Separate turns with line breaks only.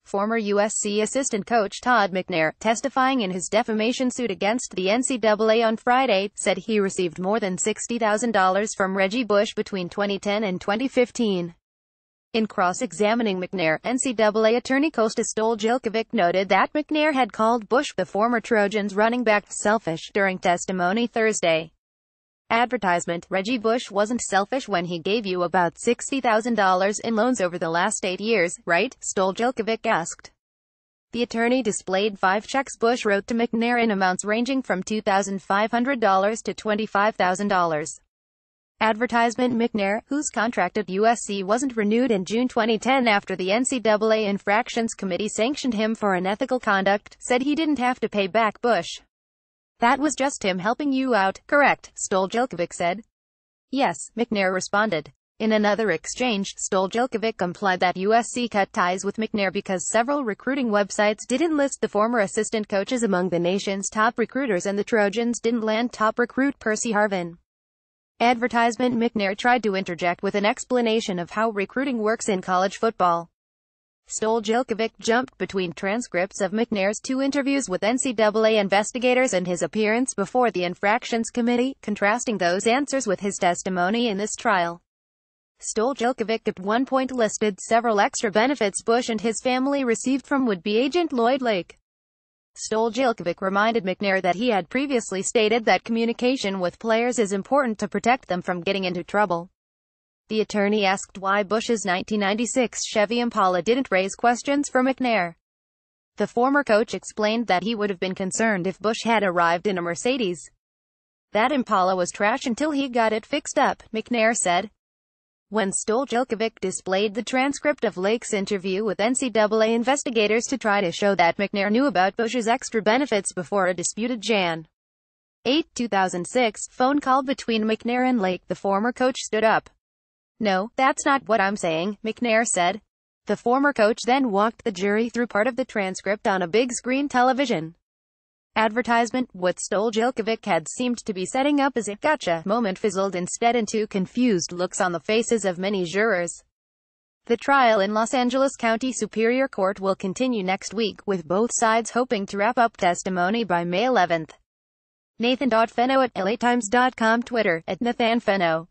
Former USC assistant coach Todd McNair, testifying in his defamation suit against the NCAA on Friday, said he received more than $60,000 from Reggie Bush between 2010 and 2015. In cross-examining McNair, NCAA attorney Kostas Stoljilkovic noted that McNair had called Bush, the former Trojans running back, selfish during testimony Thursday. Advertisement: Reggie Bush wasn't selfish when he gave you about $60,000 in loans over the last 8 years, right? Stoljilkovic asked. The attorney displayed 5 checks Bush wrote to McNair in amounts ranging from $2,500 to $25,000. Advertisement: McNair, whose contract at USC wasn't renewed in June 2010 after the NCAA Infractions Committee sanctioned him for unethical conduct, said he didn't have to pay back Bush. That was just him helping you out, correct? Stoljilkovic said. Yes, McNair responded. In another exchange, Stoljilkovic implied that USC cut ties with McNair because several recruiting websites didn't list the former assistant coaches among the nation's top recruiters and the Trojans didn't land top recruit Percy Harvin. Advertisement: McNair tried to interject with an explanation of how recruiting works in college football. Stoljilkovic jumped between transcripts of McNair's 2 interviews with NCAA investigators and his appearance before the Infractions Committee, contrasting those answers with his testimony in this trial. Stoljilkovic at one point listed several extra benefits Bush and his family received from would-be agent Lloyd Lake. Stoljilkovic reminded McNair that he had previously stated that communication with players is important to protect them from getting into trouble. The attorney asked why Bush's 1996 Chevy Impala didn't raise questions for McNair. The former coach explained that he would have been concerned if Bush had arrived in a Mercedes. That Impala was trash until he got it fixed up, McNair said. When Stoljilkovic displayed the transcript of Lake's interview with NCAA investigators to try to show that McNair knew about Bush's extra benefits before a disputed Jan. 8, 2006, phone call between McNair and Lake, the former coach stood up. No, that's not what I'm saying, McNair said. The former coach then walked the jury through part of the transcript on a big screen television. Advertisement: what Stoljilkovic had seemed to be setting up as a gotcha moment fizzled instead into confused looks on the faces of many jurors. The trial in Los Angeles County Superior Court will continue next week, with both sides hoping to wrap up testimony by May 11th. Nathan.Feno at LATimes.com, Twitter, @NathanFeno.